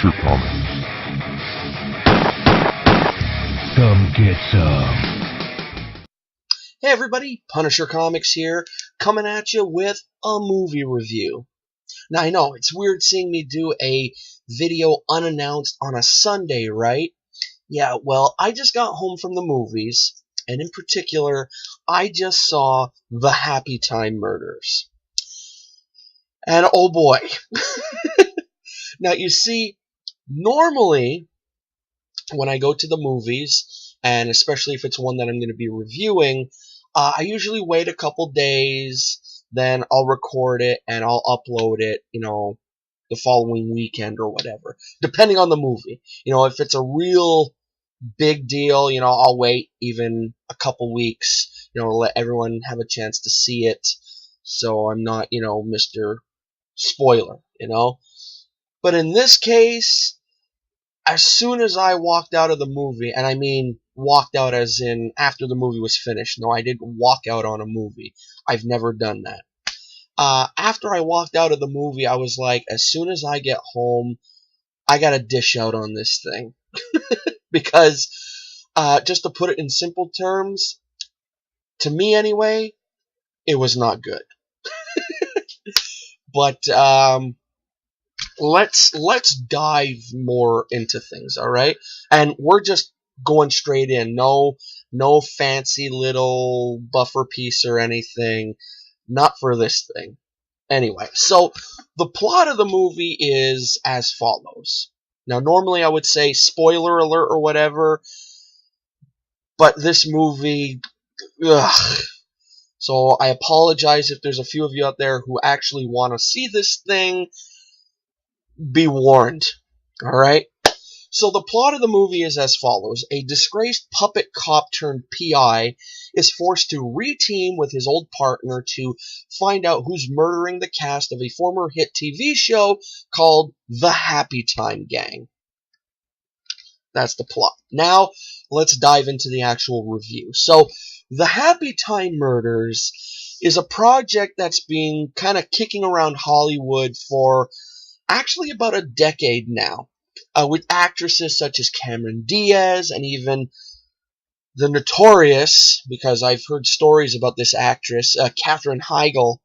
Punisher Comics. Come get some. Hey everybody, Punisher Comics here, coming at you with a movie review. Now I know, it's weird seeing me do a video unannounced on a Sunday, right? Yeah, well, I just got home from the movies, and in particular, I just saw the Happytime Murders. And oh boy. Now you see, normally, when I go to the movies, and especially if it's one that I'm going to be reviewing, I usually wait a couple days, then I'll record it, and I'll upload it, the following weekend or whatever, depending on the movie. If it's a real big deal, I'll wait even a couple weeks, let everyone have a chance to see it, so I'm not, Mr. Spoiler, But in this case, as soon as I walked out of the movie, and I mean walked out as in after the movie was finished. No, I didn't walk out on a movie. I've never done that. After I walked out of the movie, I was like, as soon as I get home, I gotta dish out on this thing. Because, just to put it in simple terms, to me anyway, it was not good. But, let's dive more into things, alright? And we're just going straight in. No fancy little buffer piece or anything. Not for this thing. Anyway, so the plot of the movie is as follows. Now, normally I would say spoiler alert or whatever, but this movie, ugh. So I apologize if there's a few of you out there who actually want to see this thing. Be warned. Alright? So the plot of the movie is as follows. A disgraced puppet cop turned PI is forced to re-team with his old partner to find out who's murdering the cast of a former hit TV show called The Happytime Gang. That's the plot. Now, let's dive into the actual review. So, The Happytime Murders is a project that's been kind of kicking around Hollywood for actually about a decade now, with actresses such as Cameron Diaz and even the notorious, because I've heard stories about this actress, Katherine Heigl,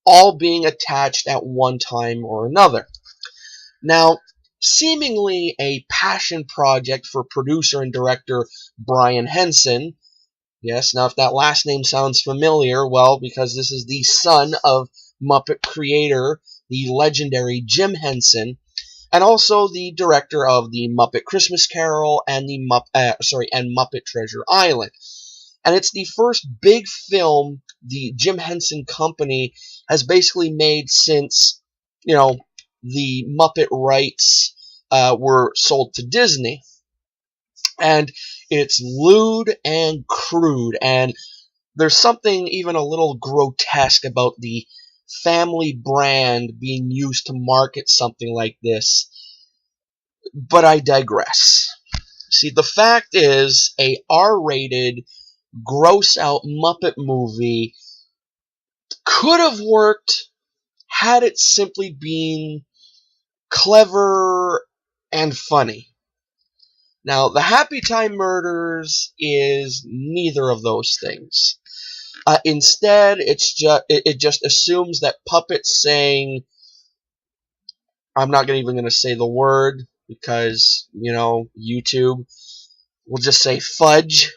all being attached at one time or another. Now, seemingly a passion project for producer and director Brian Henson. Yes, now if that last name sounds familiar, well, because this is the son of Muppet creator, the legendary Jim Henson, and also the director of the Muppet Christmas Carol and the Muppet Treasure Island. And it's the first big film the Jim Henson Company has basically made since, the Muppet rights were sold to Disney. And it's lewd and crude, and there's something even a little grotesque about the family brand being used to market something like this. But I digress. See, the fact is, a R-rated, gross-out Muppet movie could have worked had it simply been clever and funny. Now, The Happytime Murders is neither of those things. Instead, it just assumes that puppets saying, I'm not even going to say the word because, YouTube, we'll just say fudge.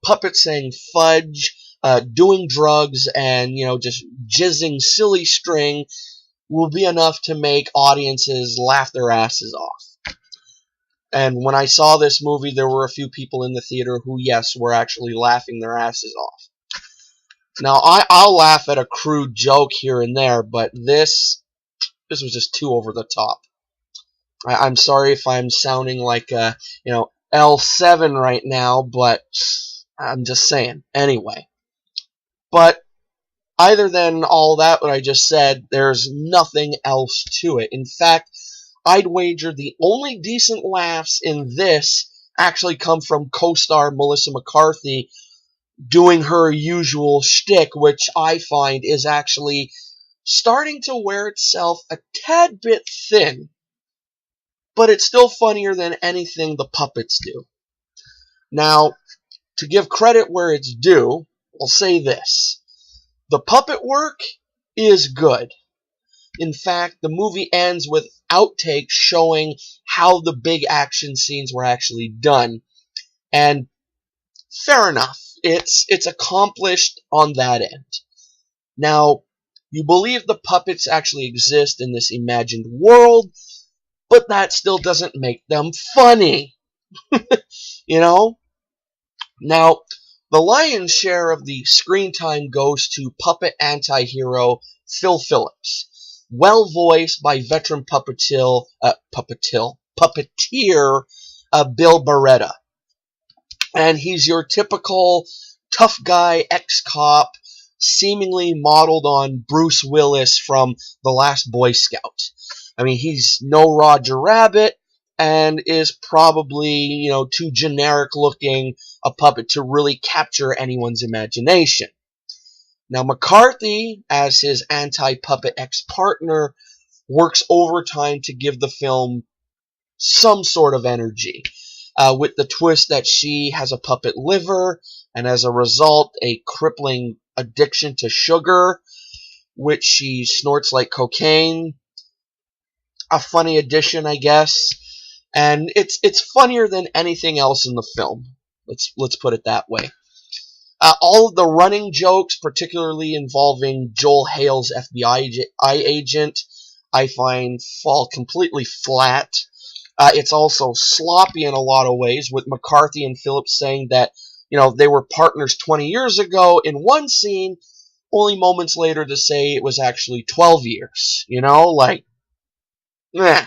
Puppets saying fudge, doing drugs, and, just jizzing silly string will be enough to make audiences laugh their asses off. And when I saw this movie, there were a few people in the theater who, yes, were actually laughing their asses off. Now, I'll laugh at a crude joke here and there, but this was just too over the top. I'm sorry if I'm sounding like, L7 right now, but I'm just saying. Anyway. But other than all that, what I just said, there's nothing else to it. In fact, I'd wager the only decent laughs in this actually come from co-star Melissa McCarthy doing her usual shtick, which I find is actually starting to wear itself a tad bit thin. but it's still funnier than anything the puppets do. Now, to give credit where it's due, I'll say this. The puppet work is good. In fact, the movie ends with outtakes showing how the big action scenes were actually done. And fair enough, it's accomplished on that end. Now, you believe the puppets actually exist in this imagined world, but that still doesn't make them funny. You know? Now, the lion's share of the screen time goes to puppet anti-hero Phil Phillips, well voiced by veteran puppeteer Bill Barretta. And he's your typical tough guy ex-cop, seemingly modeled on Bruce Willis from The Last Boy Scout. I mean, he's no Roger Rabbit, and is probably, too generic looking a puppet to really capture anyone's imagination. Now, McCarthy, as his anti-puppet ex-partner, works overtime to give the film some sort of energy, with the twist that she has a puppet liver, and as a result, a crippling addiction to sugar, which she snorts like cocaine. A funny addition, I guess. And it's funnier than anything else in the film. Let's put it that way. All of the running jokes, particularly involving Joel Hale's FBI agent, I find fall completely flat. It's also sloppy in a lot of ways, with McCarthy and Phillips saying that they were partners 20 years ago in one scene, only moments later to say it was actually 12 years. Meh.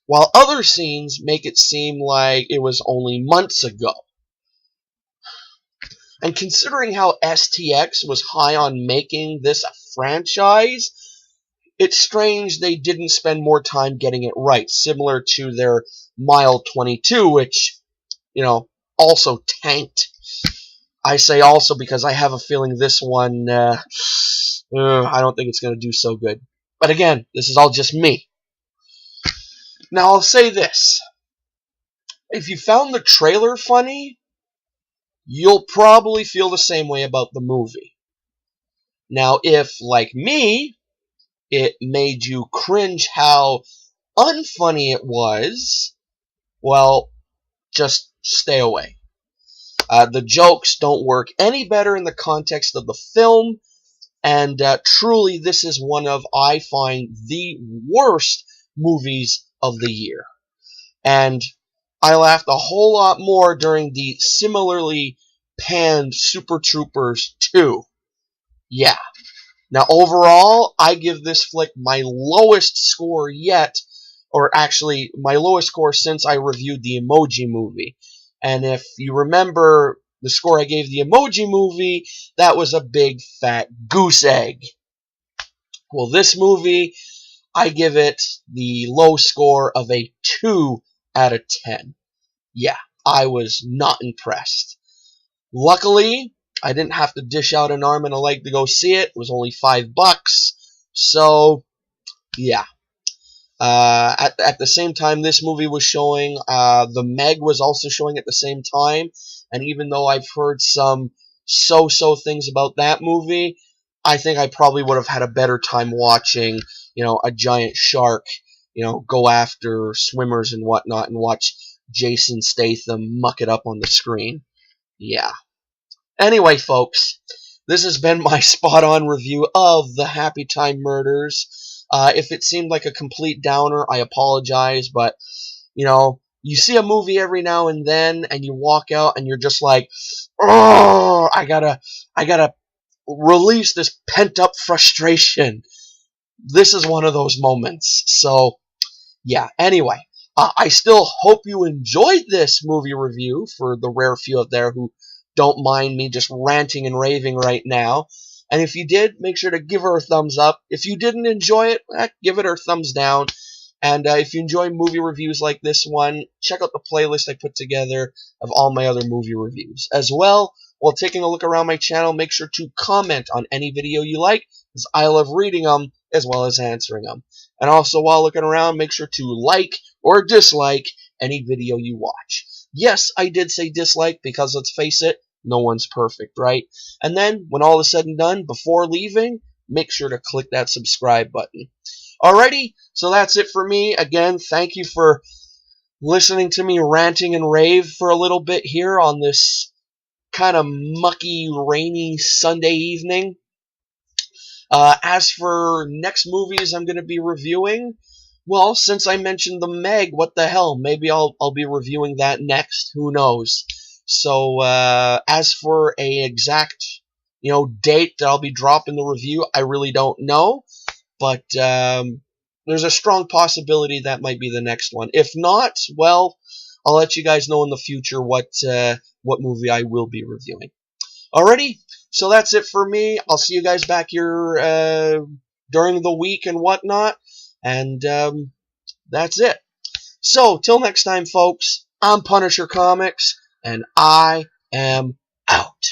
While other scenes make it seem like it was only months ago. And considering how STX was high on making this a franchise, it's strange they didn't spend more time getting it right, similar to their Mile 22, which, also tanked. I say also because I have a feeling this one, I don't think it's going to do so good. But again, this is all just me. Now, I'll say this. If you found the trailer funny, you'll probably feel the same way about the movie. Now, if, like me, it made you cringe how unfunny it was, well, just stay away. The jokes don't work any better in the context of the film, and truly this is one of, I find, the worst movies of the year. And I laughed a whole lot more during the similarly panned Super Troopers 2. Yeah. Now, overall, I give this flick my lowest score yet, or actually, my lowest score since I reviewed the Emoji Movie. And if you remember the score I gave the Emoji Movie, that was a big fat goose egg. Well, this movie, I give it the low score of a 2 out of 10. Yeah, I was not impressed. Luckily, I didn't have to dish out an arm and a leg to go see it. It was only $5. So, yeah. At the same time this movie was showing, The Meg was also showing at the same time. And even though I've heard some so-so things about that movie, I think I probably would have had a better time watching, a giant shark, go after swimmers and whatnot, and watch Jason Statham muck it up on the screen. Yeah. Anyway, folks, this has been my spot-on review of the Happytime Murders. If it seemed like a complete downer, I apologize, but, you see a movie every now and then, and you walk out, and you're just like, oh, I gotta release this pent-up frustration. This is one of those moments. So, yeah, anyway, I still hope you enjoyed this movie review, for the rare few out there who don't mind me just ranting and raving right now. And if you did, make sure to give her a thumbs up. If you didn't enjoy it, give it a thumbs down. And if you enjoy movie reviews like this one, check out the playlist I put together of all my other movie reviews. As well, while taking a look around my channel, make sure to comment on any video you like, because I love reading them as well as answering them. And also, while looking around, make sure to like, or dislike any video you watch. Yes, I did say dislike because, let's face it, no one's perfect, right? And then, when all is said and done, before leaving, make sure to click that subscribe button. Alrighty, so that's it for me. Again, thank you for listening to me ranting and rave for a little bit here on this kind of mucky, rainy Sunday evening. As for next movies I'm going to be reviewing, well, since I mentioned The Meg, what the hell? Maybe I'll be reviewing that next. Who knows? So, as for a exact, date that I'll be dropping the review, I really don't know. But there's a strong possibility that might be the next one. If not, well, I'll let you guys know in the future what movie I will be reviewing. Alrighty, so that's it for me. I'll see you guys back here during the week and whatnot. And that's it. So, till next time, folks, I'm Punisher Comics, and I am out.